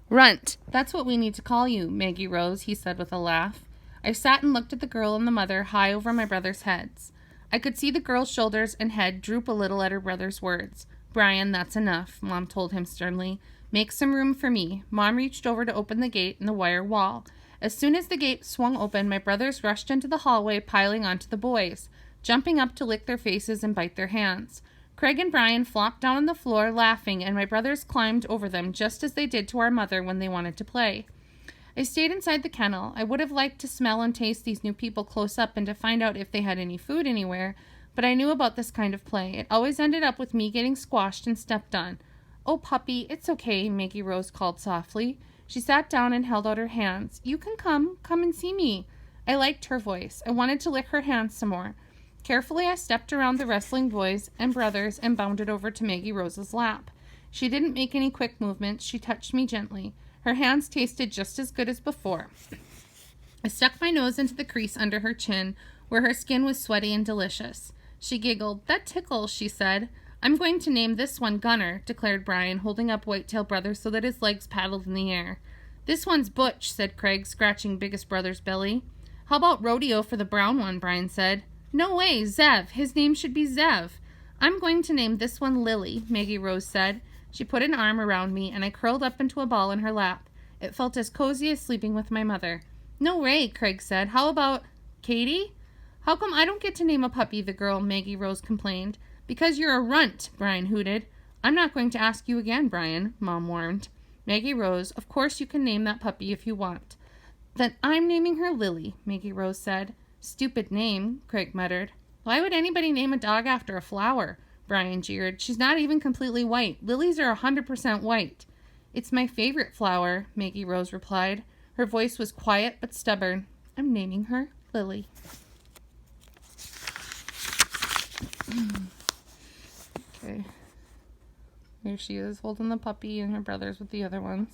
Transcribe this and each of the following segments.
Runt, that's what we need to call you, Maggie Rose, he said with a laugh. I sat and looked at the girl and the mother high over my brothers' heads. I could see the girl's shoulders and head droop a little at her brother's words. Brian, that's enough, Mom told him sternly. Make some room for me. Mom reached over to open the gate in the wire wall. As soon as the gate swung open, my brothers rushed into the hallway, piling onto the boys, jumping up to lick their faces and bite their hands. Craig and Brian flopped down on the floor, laughing, and my brothers climbed over them just as they did to our mother when they wanted to play. I stayed inside the kennel. I would have liked to smell and taste these new people close up and to find out if they had any food anywhere, but I knew about this kind of play. It always ended up with me getting squashed and stepped on. Oh, puppy, it's okay, Maggie Rose called softly. She sat down and held out her hands. You can come and see me. I liked her voice. I wanted to lick her hands some more. Carefully, I stepped around the wrestling boys and brothers and bounded over to Maggie Rose's lap. She didn't make any quick movements. She touched me gently. Her hands tasted just as good as before. I stuck my nose into the crease under her chin, where her skin was sweaty and delicious. She giggled. That tickles, she said. I'm going to name this one Gunner, declared Brian, holding up Whitetail Brother so that his legs paddled in the air. This one's Butch, said Craig, scratching Biggest Brother's belly. How about Rodeo for the brown one, Brian said. No way, Zev. His name should be Zev. I'm going to name this one Lily, Maggie Rose said. She put an arm around me, and I curled up into a ball in her lap. It felt as cozy as sleeping with my mother. No way, Craig said. How about Katie? How come I don't get to name a puppy, the girl, Maggie Rose complained. Because you're a runt, Brian hooted. I'm not going to ask you again, Brian, Mom warned. Maggie Rose, of course you can name that puppy if you want. Then I'm naming her Lily, Maggie Rose said. Stupid name, Craig muttered. Why would anybody name a dog after a flower? Brian jeered. She's not even completely white. Lilies are 100% white. It's my favorite flower, Maggie Rose replied. Her voice was quiet but stubborn. I'm naming her Lily. Okay. Here she is holding the puppy and her brothers with the other ones.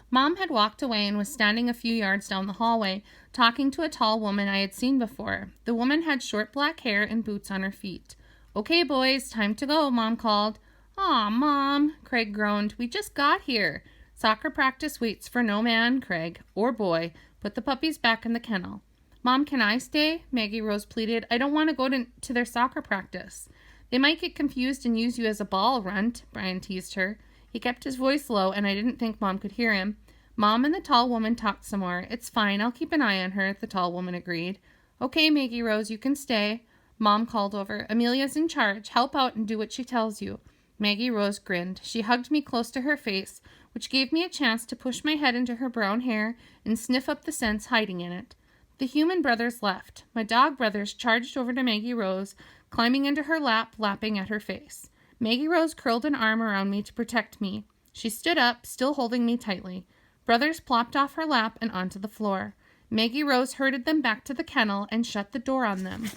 Mom had walked away and was standing a few yards down the hallway, talking to a tall woman I had seen before. The woman had short black hair and boots on her feet. Okay, boys, time to go, Mom called. Aw, Mom, Craig groaned. We just got here. Soccer practice waits for no man, Craig, or boy. Put the puppies back in the kennel. Mom, can I stay? Maggie Rose pleaded. I don't want to go to their soccer practice. They might get confused and use you as a ball, Runt, Brian teased her. He kept his voice low, and I didn't think Mom could hear him. Mom and the tall woman talked some more. It's fine, I'll keep an eye on her, the tall woman agreed. Okay, Maggie Rose, you can stay. Mom called over. Amelia's in charge. Help out and do what she tells you. Maggie Rose grinned. She hugged me close to her face, which gave me a chance to push my head into her brown hair and sniff up the scents hiding in it. The human brothers left. My dog brothers charged over to Maggie Rose, climbing into her lap, lapping at her face. Maggie Rose curled an arm around me to protect me. She stood up, still holding me tightly. Brothers plopped off her lap and onto the floor. Maggie Rose herded them back to the kennel and shut the door on them.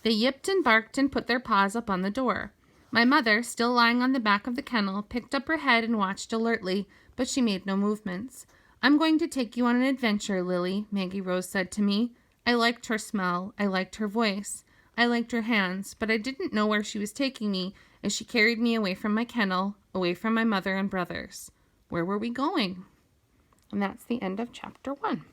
They yipped and barked and put their paws up on the door. My mother, still lying on the back of the kennel, picked up her head and watched alertly, but she made no movements. I'm going to take you on an adventure, Lily, Maggie Rose said to me. I liked her smell. I liked her voice. I liked her hands, but I didn't know where she was taking me as she carried me away from my kennel, away from my mother and brothers. Where were we going? And that's the end of chapter 1.